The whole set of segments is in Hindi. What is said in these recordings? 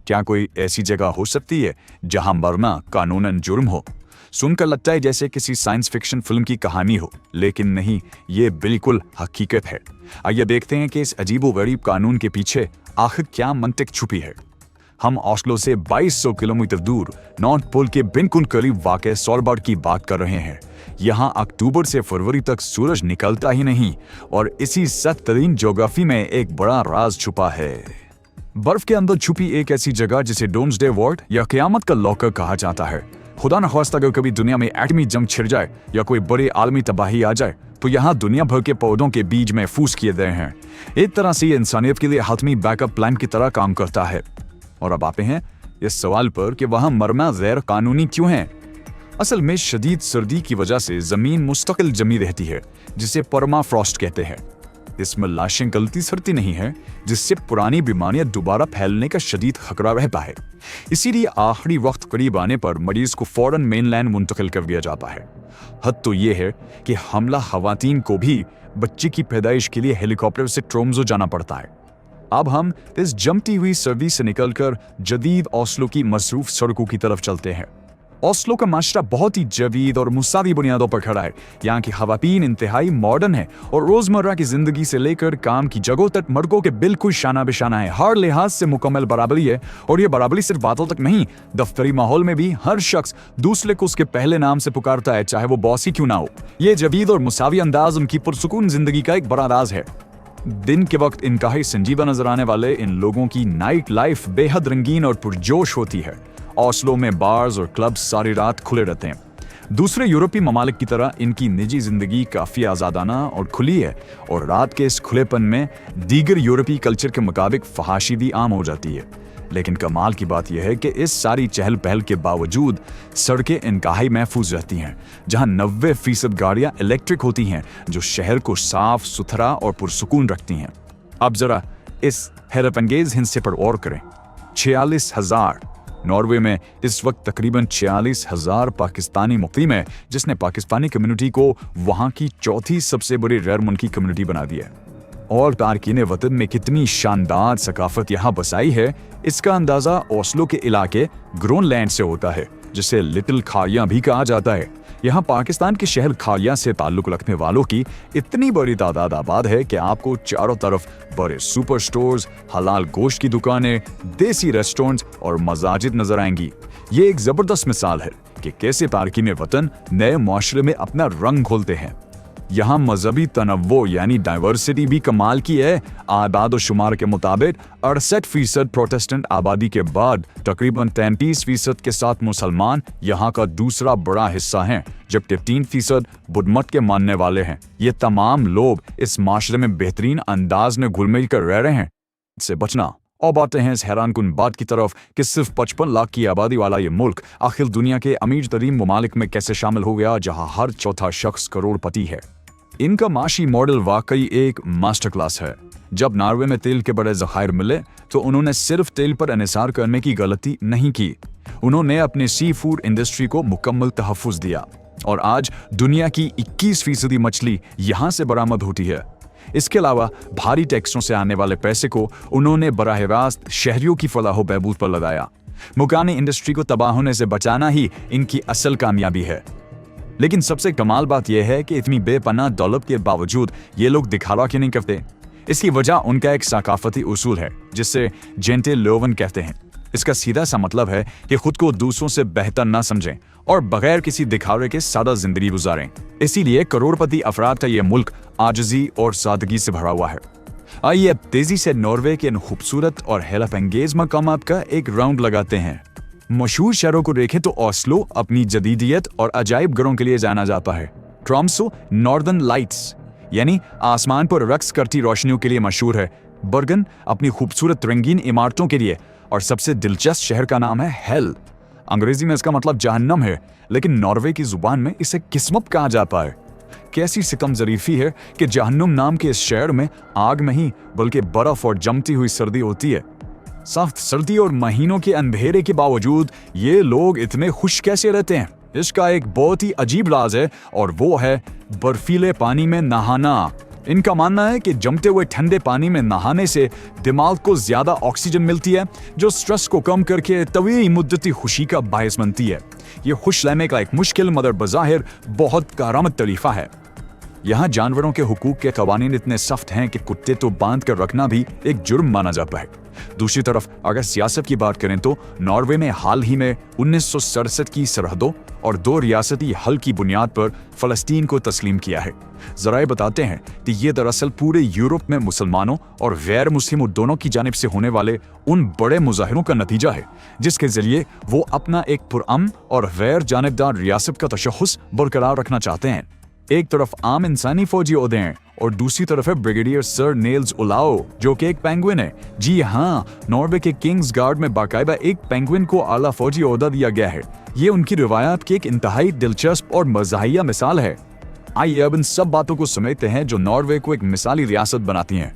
क्या कोई ऐसी जगह हो सकती है जहां मरना कानूनन जुर्म हो? सुनकर लगता है जैसे किसी साइंस फिक्शन फिल्म की कहानी हो, लेकिन नहीं, ये बिल्कुल हकीकत है। आइए देखते हैं कि इस अजीबोगरीब कानून के पीछे आखिर क्या मंतिक छुपी है। हम ऑस्लो से 2200 किलोमीटर दूर नॉर्थ पोल के बिल्कुल करीब वाक़ सॉलबर्ड की बात कर रहे हैं। यहाँ अक्टूबर से फरवरी तक सूरज निकलता ही नहीं और इसी सख्त तरीन ज्योग्राफी में एक बड़ा राज छुपा है। बर्फ के अंदर छुपी एक ऐसी जगह जिसे डोम्सडे वार्ड या क़यामत का लॉकर कहा जाता है। खुदा न खास्ता अगर कभी दुनिया में एटमी जंग छिड़ जाए या कोई बड़ी आलमी तबाही आ जाए तो यहाँ दुनिया भर के पौधों के बीज महफूज किए गए हैं। एक तरह से ये इंसानियत के लिए हातमी बैकअप प्लान की तरह काम करता है। और अब आते हैं इस सवाल पर कि वहां मरना गैर कानूनी क्यों है। असल में शदीद सर्दी की वजह से जमीन मुस्तकिल जमी रहती है, जिसे परमाफ्रॉस्ट कहते हैं। इसमें लाशें गलती सरती नहीं है, जिससे पुरानी बीमारियां दोबारा फैलने का शदीद खतरा रहता है। इसीलिए आखिरी वक्त करीब आने पर मरीज को फौरन मेनलैंड मुंतकिल कर दिया जाता है। हद तो ये है कि हमला खवातीन को भी बच्चे की पैदाइश के लिए हेलीकॉप्टर से ट्रोम्सो जाना पड़ता है। अब हम इस जमती हुई सर्दी से निकलकर जदीद ओस्लो की मसरूफ सड़कों की तरफ चलते हैं। ओस्लो का माशरा बहुत ही जदीद और मुसावी बुनियादों पर खड़ा है। यहाँ की खवातीन इंतहाई मॉडर्न है और रोजमर्रा की जिंदगी से लेकर काम की जगहों तक मर्दों के बिल्कुल शाना बिशाना है। हर लिहाज से मुकम्मल बराबरी है और ये बराबरी सिर्फ बातों तक नहीं, दफ्तरी माहौल में भी हर शख्स दूसरे को उसके पहले नाम से पुकारता है, चाहे वो बॉस ही क्यों ना हो। ये जदीद और मुसावी अंदाज उनकी पुरसुकून जिंदगी का एक बड़ा राज है। दिन के वक्त इंतहाई संजीदा नजर आने वाले इन लोगों की नाइट लाइफ बेहद रंगीन और पुरजोश होती है। ओस्लो में बार्स और क्लब्स सारी रात खुले रहते हैं। दूसरे यूरोपीय ममालिक की तरह इनकी निजी जिंदगी काफी आजादाना और खुली है और रात के इस खुलेपन में दीगर यूरोपीय कल्चर के मुताबिक फहाशी भी आम हो जाती है। लेकिन कमाल की बात यह है कि इस सारी चहल पहल के बावजूद सड़कें इंतहाई महफूज रहती हैं, जहां 90% गाड़ियां इलेक्ट्रिक होती हैं, जो शहर को साफ सुथरा और पुरसुकून रखती हैं। अब जरा इस हैरतअंगेज हिस्से पर गौर करें। 46,000 नॉर्वे में इस वक्त तकरीबन 46,000 पाकिस्तानी मुकीम है, जिसने पाकिस्तानी कम्युनिटी को वहां की चौथी सबसे बड़ी गैर मुल्की कम्युनिटी बना दी है। और तारकीन वतन में कितनी शानदार सकाफत यहाँ बसाई है, इसका अंदाजा ओस्लो के इलाके ग्रोनलैंड से होता है, जिसे लिटिल खाड़ियाँ भी कहा जाता है। यहाँ पाकिस्तान के शहर खाड़ियाँ से ताल्लुक रखने वालों की इतनी बड़ी तादाद आबाद है कि आपको चारों तरफ बड़े सुपर स्टोर्स, हलाल गोश्त की दुकानें, देसी रेस्टोरेंट्स और मसाजिद नजर आएंगी। ये एक जबरदस्त मिसाल है कि कैसे तारकीन वतन नए मुआशरे में अपना रंग घोलते हैं। यहाँ मजहबी तनव्वो यानी डाइवर्सिटी भी कमाल की है। आबाद शुमार के मुताबिक 68% प्रोटेस्टेंट आबादी के बाद तकरीबन 33% के साथ मुसलमान यहाँ का दूसरा बड़ा हिस्सा हैं, जबकि 3% बुद्ध मत के मानने वाले हैं। ये तमाम लोग इस माशरे में बेहतरीन अंदाज में घुल मिल कर रह रहे हैं। इससे बचना। अब आते हैं इस हैरानकुन बात की तरफ कि सिर्फ 55 लाख की आबादी वाला ये मुल्क आखिर दुनिया के अमीर तरीन ममालिक में कैसे शामिल हो गया, जहां हर चौथा शख्स करोड़पति है। इनका माशी मॉडल वाकई एक मास्टर क्लास है। जब नॉर्वे में तेल के बड़े ज़खायर मिले तो उन्होंने सिर्फ तेल पर इन्हिसार करने की गलती नहीं की, उन्होंने अपने सी फूड इंडस्ट्री को मुकम्मल तहफ़्फ़ुज़ दिया और आज दुनिया की 21% मछली यहाँ से बरामद होती है। इसके अलावा भारी टैक्सों से आने वाले पैसे को उन्होंने बराह रास्त शहरियों की फलाह व बहबूद पर लगाया। मुकामी इंडस्ट्री को तबाह होने से बचाना ही इनकी असल कामयाबी है। लेकिन सबसे कमाल बात यह है कि इतनी बेपनाह दौलत के बावजूद ये लोग दिखावा क्यों नहीं करते। इसकी वजह उनका एक सकाफती उसूल है, जिसे जेंटे लोवन कहते हैं। इसका सीधा सा मतलब है कि खुद को दूसरों से बेहतर ना समझें और बगैर किसी दिखावे के सादा जिंदगी गुजारें। इसीलिए करोड़पति अफराद का यह मुल्क आजिज़ी और सादगी से भरा हुआ है। आइए अब तेजी से नॉर्वे के इन खूबसूरत और हैरतअंगेज मकामात का एक राउंड लगाते हैं। मशहूर शहरों को देखें तो ओस्लो अपनी जदीदियत और अजायब घरों के लिए जाना जाता है। ट्रोम्सो नॉर्दर्न लाइट्स यानी आसमान पर रक्स करती रोशनियों के लिए मशहूर है। बर्गन अपनी खूबसूरत रंगीन इमारतों के लिए, और सबसे दिलचस्प शहर का नाम है हेल। अंग्रेजी में इसका मतलब जहन्नम है, लेकिन नॉर्वे की जुबान में इसे किस्मत कहा जाता है। कैसी सितम ज़रीफी है कि जहन्नुम नाम के इस शहर में आग नहीं बल्कि बर्फ और जमती हुई सर्दी होती है। सख्त सर्दी और महीनों के अंधेरे के बावजूद ये लोग इतने खुश कैसे रहते हैं, इसका एक बहुत ही अजीब राज है, और वो है बर्फीले पानी में नहाना। इनका मानना है कि जमते हुए ठंडे पानी में नहाने से दिमाग को ज्यादा ऑक्सीजन मिलती है, जो स्ट्रेस को कम करके तवील मुद्दती खुशी का बायस बनती है। ये खुश रहने का एक मुश्किल मगर बज़ाहिर बहुत कारामद तरीका है। यहाँ जानवरों के हुकूक के कवानीन इतने सख्त हैं कि कुत्ते तो बांध कर रखना भी एक जुर्म माना जाता है। दूसरी तरफ अगर सियासत की बात करें तो नॉर्वे में हाल ही में 1967 की सरहदों और 2 रियासती हल की बुनियाद पर फलस्तीन को तस्लीम किया है। जराए बताते हैं कि ये दरअसल पूरे यूरोप में मुसलमानों और गैर मुस्लिमों दोनों की जानिब से होने वाले उन बड़े मुजाहिरों का नतीजा है, जिसके जरिए वो अपना एक पुरअमन और गैर जानिबदार रियासत का तशख़्ख़ुस बरकरार रखना चाहते हैं। एक तरफ आम इंसानी फौजी ओहदे हैं और दूसरी तरफ है ब्रिगेडियर सर नेल्स ओलाओ, जो कि एक पेंगुइन है। जी हाँ, नॉर्वे के किंग्स गार्ड में बाकायदा एक पेंगुइन को आला फौजी ओहदा दिया गया है। ये उनकी रिवायात की एक इंतहाई दिलचस्प और मज़ाहिया मिसाल है। आइए अब इन सब बातों को समेटते हैं जो नॉर्वे को एक मिसाली रियासत बनाती हैं।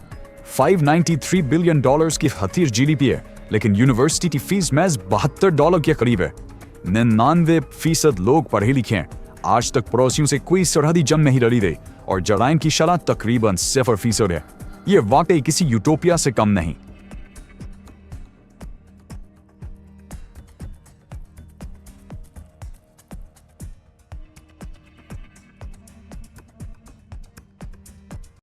$593 बिलियन की खतीर GDP है, लेकिन यूनिवर्सिटी की फीस महज $72 के करीब है। 99% लोग पढ़े लिखे हैं। आज तक पड़ोसियों से कोई सरहदी जंग नहीं लड़ी गई और जराइम की शरह तकरीबन 0% है। ये वाकई किसी यूटोपिया से कम नहीं।